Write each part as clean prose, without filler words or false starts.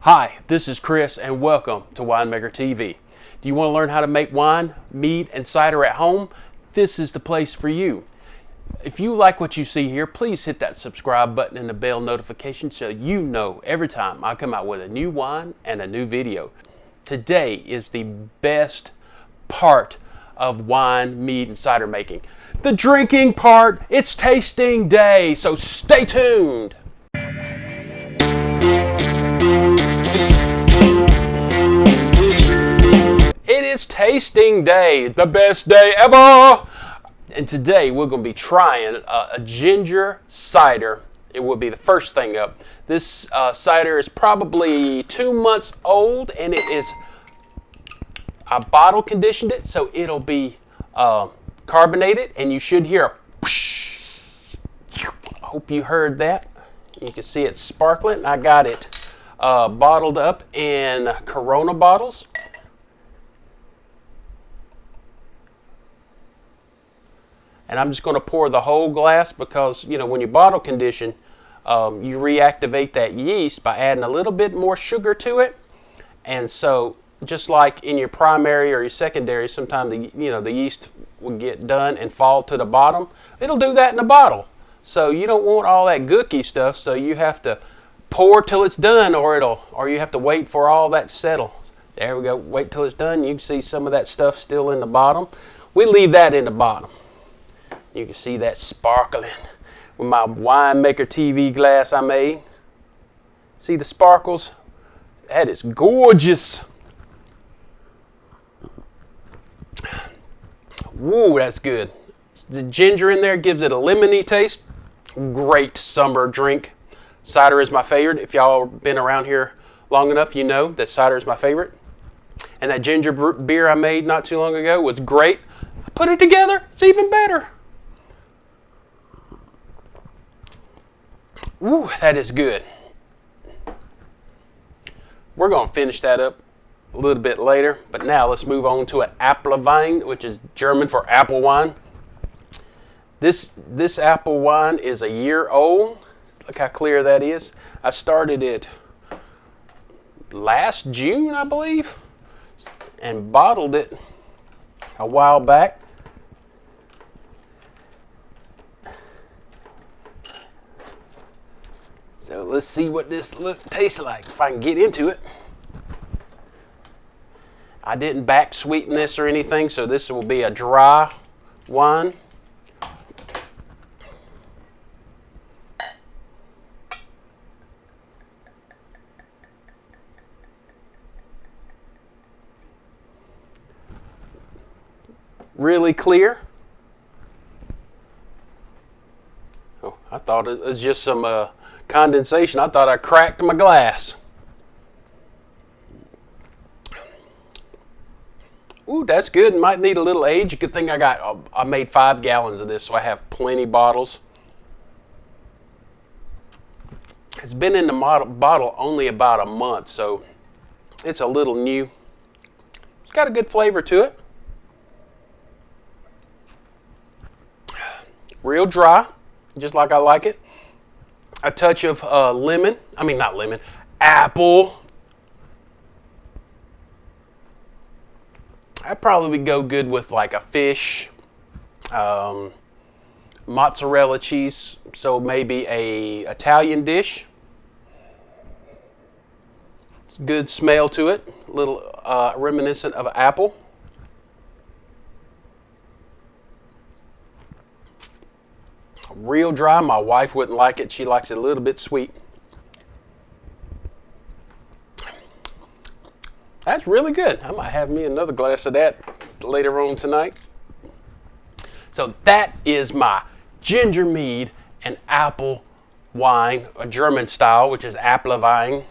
Hi, this is Chris and welcome to Winemaker TV. Do you want to learn how to make wine, mead, and cider at home? This is the place for you. If you like what you see here, please hit that subscribe button and the bell notification so you know every time I come out with a new wine and a new video. Today is the best part of wine, mead, and cider making. The drinking part. It's tasting day, so stay tuned. It is tasting day, the best day ever. And today we're going to be trying a ginger cider. It will be the first thing up. This cider is probably 2 months old, and I bottle conditioned it, so it'll be carbonated, and you should hear a whoosh. I hope you heard that. You can see it sparkling. I got it bottled up in Corona bottles. And I'm just going to pour the whole glass because, you know, when you bottle condition, you reactivate that yeast by adding a little bit more sugar to it. And so just like in your primary or your secondary, sometimes the yeast will get done and fall to the bottom. It'll do that in a bottle. So you don't want all that gooky stuff, so you have to pour till it's done or you have to wait for all that to settle. There we go. Wait till it's done. You can see some of that stuff still in the bottom. We leave that in the bottom. You can see that sparkling with my Winemaker TV glass I made. See the sparkles? That is gorgeous. Woo, that's good. The ginger in there gives it a lemony taste. Great summer drink. Cider is my favorite. If y'all been around here long enough, you know that cider is my favorite. And that ginger beer I made not too long ago was great. I put it together, it's even better. Ooh, that is good. We're going to finish that up a little bit later, but now let's move on to an Apfelwein, which is German for apple wine. This apple wine is a year old. Look how clear that is. I started it last June, I believe, and bottled it a while back. So let's see what this tastes like, if I can get into it. I didn't back sweeten this or anything, so this will be a dry wine. Really clear. Oh, I thought it was just some condensation. I thought I cracked my glass. Ooh, that's good. Might need a little age. Good thing I made 5 gallons of this, so I have plenty bottles. It's been in the bottle only about a month, so it's a little new. It's got a good flavor to it. Real dry, just like I like it. A touch of apple. That probably would go good with like a fish, mozzarella cheese, so maybe a Italian dish. Good smell to it, a little reminiscent of apple. Real dry. My wife wouldn't like it. She likes it a little bit sweet. That's really good. I might have me another glass of that later on tonight. So that is my ginger mead and apple wine, a German style, which is Apfelwein.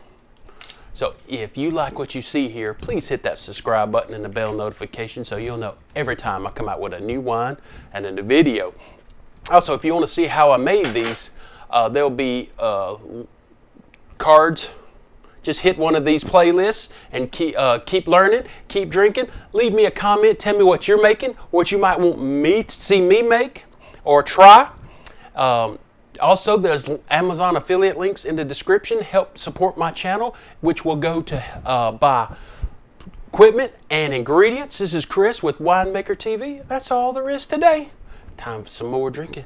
So if you like what you see here, please hit that subscribe button and the bell notification so you'll know every time I come out with a new wine and a new video. Also, if you want to see how I made these, there'll be cards. Just hit one of these playlists and keep learning, keep drinking. Leave me a comment. Tell me what you're making, what you might want me to see me make or try. Also, there's Amazon affiliate links in the description. Help support my channel, which will go to buy equipment and ingredients. This is Chris with Winemaker TV. That's all there is today. Time for some more drinking.